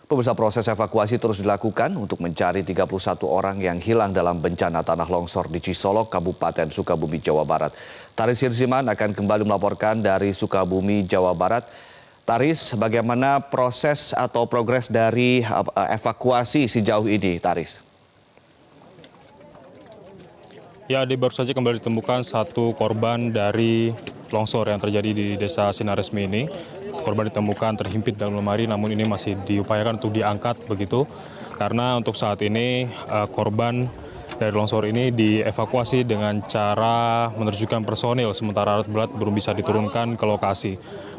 Pemirsa, proses evakuasi terus dilakukan untuk mencari 31 orang yang hilang dalam bencana tanah longsor di Cisolok, Kabupaten Sukabumi, Jawa Barat. Taris Hirsiman akan kembali melaporkan dari Sukabumi, Jawa Barat. Taris, bagaimana proses atau progres dari evakuasi sejauh ini, Taris? Ya, baru saja kembali ditemukan satu korban dari longsor yang terjadi di Desa Sinaresmi ini. Korban ditemukan terhimpit dalam lemari, namun ini masih diupayakan untuk diangkat begitu. Karena untuk saat ini korban dari longsor ini dievakuasi dengan cara menerjunkan personil, sementara alat berat belum bisa diturunkan ke lokasi.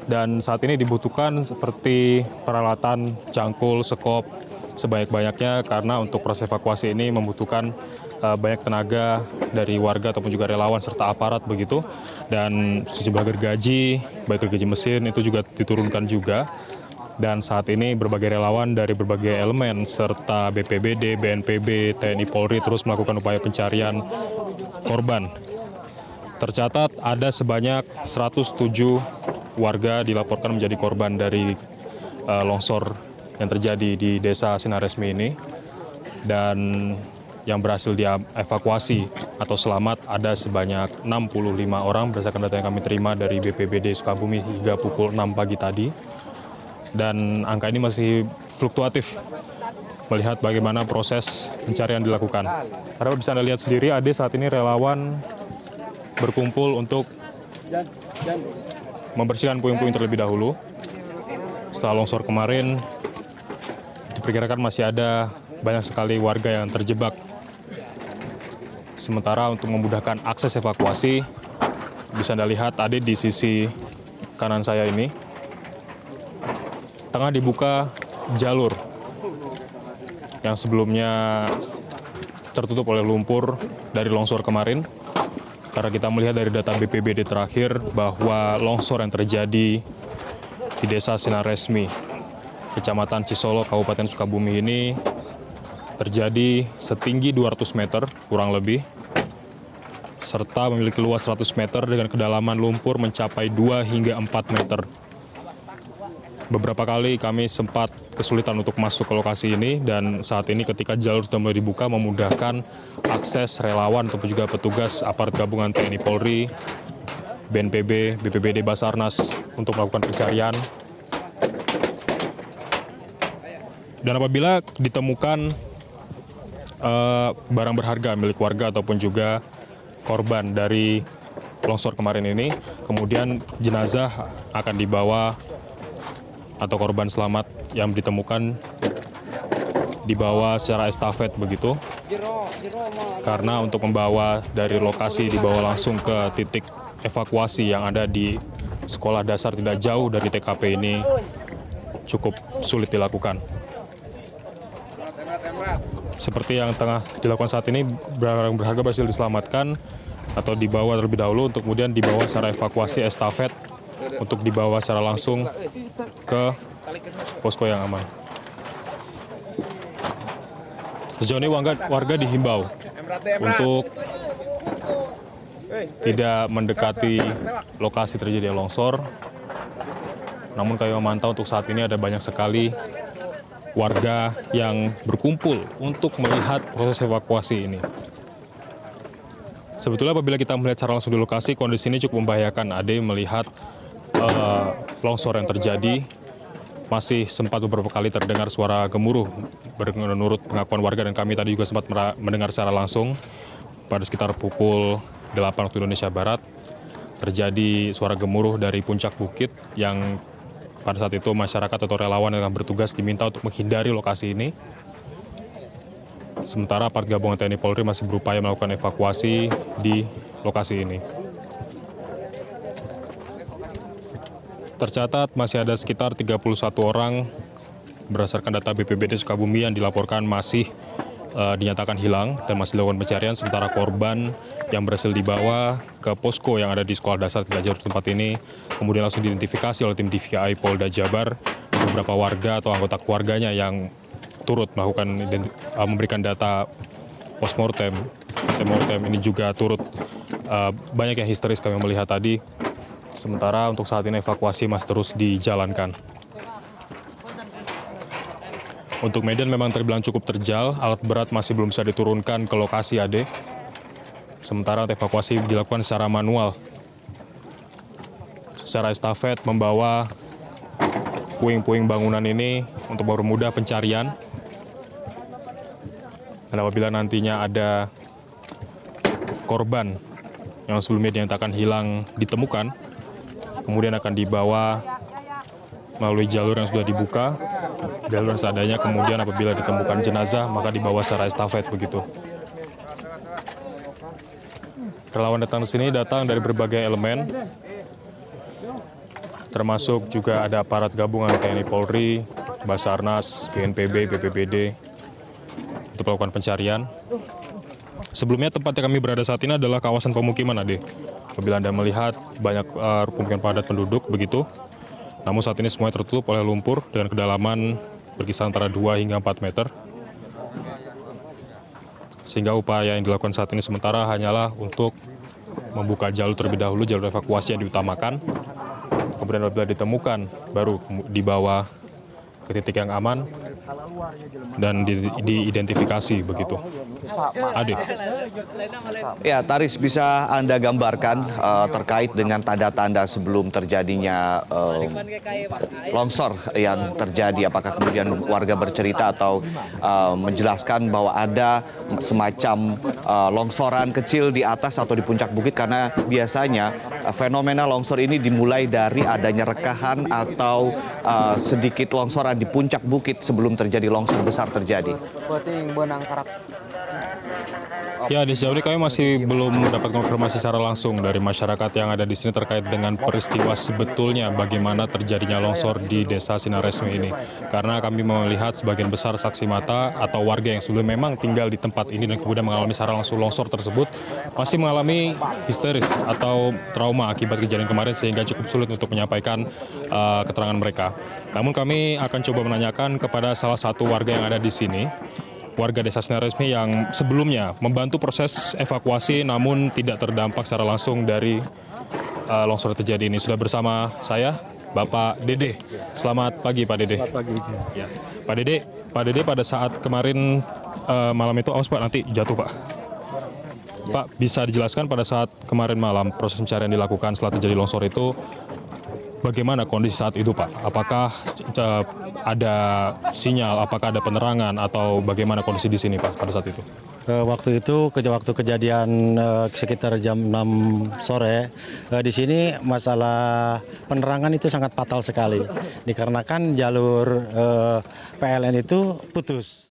Dan saat ini dibutuhkan seperti peralatan cangkul, sekop, sebanyak-banyaknya karena untuk proses evakuasi ini membutuhkan banyak tenaga dari warga ataupun juga relawan serta aparat begitu, dan sejumlah gergaji, baik gergaji mesin itu juga diturunkan juga. Dan saat ini berbagai relawan dari berbagai elemen serta BPBD, BNPB, TNI Polri terus melakukan upaya pencarian korban. Tercatat ada sebanyak 107 warga dilaporkan menjadi korban dari longsor yang terjadi di Desa Sinaresmi ini, dan yang berhasil dievakuasi atau selamat ada sebanyak 65 orang berdasarkan data yang kami terima dari BPBD Sukabumi hingga pukul 6 pagi tadi. Dan angka ini masih fluktuatif melihat bagaimana proses pencarian dilakukan. Karena bisa Anda lihat sendiri, Ade, saat ini relawan berkumpul untuk membersihkan puing-puing terlebih dahulu. Setelah longsor kemarin, diperkirakan masih ada banyak sekali warga yang terjebak. Sementara untuk memudahkan akses evakuasi, bisa Anda lihat tadi di sisi kanan saya ini, tengah dibuka jalur yang sebelumnya tertutup oleh lumpur dari longsor kemarin. Karena kita melihat dari data BPBD terakhir bahwa longsor yang terjadi di Desa Sinaresmi, Kecamatan Cisolok, Kabupaten Sukabumi ini terjadi setinggi 200 meter kurang lebih, serta memiliki luas 100 meter dengan kedalaman lumpur mencapai 2 hingga 4 meter. Beberapa kali kami sempat kesulitan untuk masuk ke lokasi ini, dan saat ini ketika jalur sudah mulai dibuka memudahkan akses relawan ataupun juga petugas aparat gabungan TNI Polri, BNPB, BPBD, Basarnas untuk melakukan pencarian. Dan apabila ditemukan barang berharga milik warga ataupun juga korban dari longsor kemarin ini, kemudian jenazah akan dibawa atau korban selamat yang ditemukan dibawa secara estafet begitu. Karena untuk membawa dari lokasi dibawa langsung ke titik evakuasi yang ada di sekolah dasar tidak jauh dari TKP ini cukup sulit dilakukan. Seperti yang tengah dilakukan saat ini, barang berharga berhasil diselamatkan atau dibawa terlebih dahulu untuk kemudian dibawa secara evakuasi estafet untuk dibawa secara langsung ke posko yang aman. Sejauh ini warga dihimbau untuk tidak mendekati lokasi terjadi longsor. Namun kami memantau untuk saat ini ada banyak sekali warga yang berkumpul untuk melihat proses evakuasi ini. Sebetulnya apabila kita melihat secara langsung di lokasi, kondisi ini cukup membahayakan. Ade melihat longsor yang terjadi, masih sempat beberapa kali terdengar suara gemuruh menurut pengakuan warga, dan kami tadi juga sempat mendengar secara langsung pada sekitar pukul 8 waktu Indonesia Barat terjadi suara gemuruh dari puncak bukit yang pada saat itu masyarakat atau relawan yang bertugas diminta untuk menghindari lokasi ini. Sementara aparat gabungan TNI Polri masih berupaya melakukan evakuasi di lokasi ini. Tercatat masih ada sekitar 31 orang berdasarkan data BPBD Sukabumi yang dilaporkan masih dinyatakan hilang dan masih dilakukan pencarian, sementara korban yang berhasil dibawa ke posko yang ada di sekolah dasar tidak jauh dari tempat ini kemudian langsung diidentifikasi oleh tim DVI Polda Jabar. Beberapa warga atau anggota keluarganya yang turut melakukan memberikan data postmortem ini juga turut banyak yang histeris kami melihat tadi. Sementara untuk saat ini evakuasi masih terus dijalankan. Untuk medan memang terbilang cukup terjal, alat berat masih belum bisa diturunkan ke lokasi Ade. Sementara evakuasi dilakukan secara manual. Secara estafet membawa puing-puing bangunan ini untuk mempermudah pencarian. Dan apabila nantinya ada korban yang sebelumnya dinyatakan hilang ditemukan, kemudian akan dibawa melalui jalur yang sudah dibuka, jalur seadanya, kemudian apabila ditemukan jenazah maka dibawa secara estafet begitu. Relawan datang ke sini datang dari berbagai elemen, termasuk juga ada aparat gabungan TNI Polri, Basarnas, BNPB, BPBD untuk melakukan pencarian. Sebelumnya tempat yang kami berada saat ini adalah kawasan pemukiman, Ade. Apabila Anda melihat banyak pemukiman padat penduduk begitu, namun saat ini semuanya tertutup oleh lumpur dengan kedalaman berkisar antara 2 hingga 4 meter. Sehingga upaya yang dilakukan saat ini sementara hanyalah untuk membuka jalur terlebih dahulu, jalur evakuasi yang diutamakan. Kemudian apabila ditemukan, baru dibawa ke titik yang aman dan diidentifikasi begitu. Ade. Ya, Taris, bisa Anda gambarkan terkait dengan tanda-tanda sebelum terjadinya longsor yang terjadi? Apakah kemudian warga bercerita atau menjelaskan bahwa ada semacam longsoran kecil di atas atau di puncak bukit? Karena biasanya fenomena longsor ini dimulai dari adanya rekahan atau sedikit longsoran di puncak bukit sebelum terjadi longsor besar terjadi. Ya, di sejauh ini kami masih belum mendapat konfirmasi secara langsung dari masyarakat yang ada di sini terkait dengan peristiwa sebetulnya bagaimana terjadinya longsor di Desa Sinaresmi ini. Karena kami melihat sebagian besar saksi mata atau warga yang sudah memang tinggal di tempat ini dan kemudian mengalami secara langsung longsor tersebut masih mengalami histeris atau trauma akibat kejadian kemarin sehingga cukup sulit untuk menyampaikan keterangan mereka. Namun kami akan coba menanyakan kepada salah satu warga yang ada di sini, warga Desa Sinaresmi yang sebelumnya membantu proses evakuasi namun tidak terdampak secara langsung dari longsor terjadi ini. Sudah bersama saya, Bapak Dede. Selamat pagi, Pak Dede. Selamat pagi. Ya. Pak Dede pada saat kemarin malam itu, awas Pak, nanti jatuh Pak. Pak, bisa dijelaskan pada saat kemarin malam proses pencarian dilakukan setelah terjadi longsor itu, bagaimana kondisi saat itu Pak? Apakah ada sinyal, apakah ada penerangan atau bagaimana kondisi di sini Pak pada saat itu? Waktu itu, waktu kejadian sekitar jam 6 sore, di sini masalah penerangan itu sangat fatal sekali. Dikarenakan jalur PLN itu putus.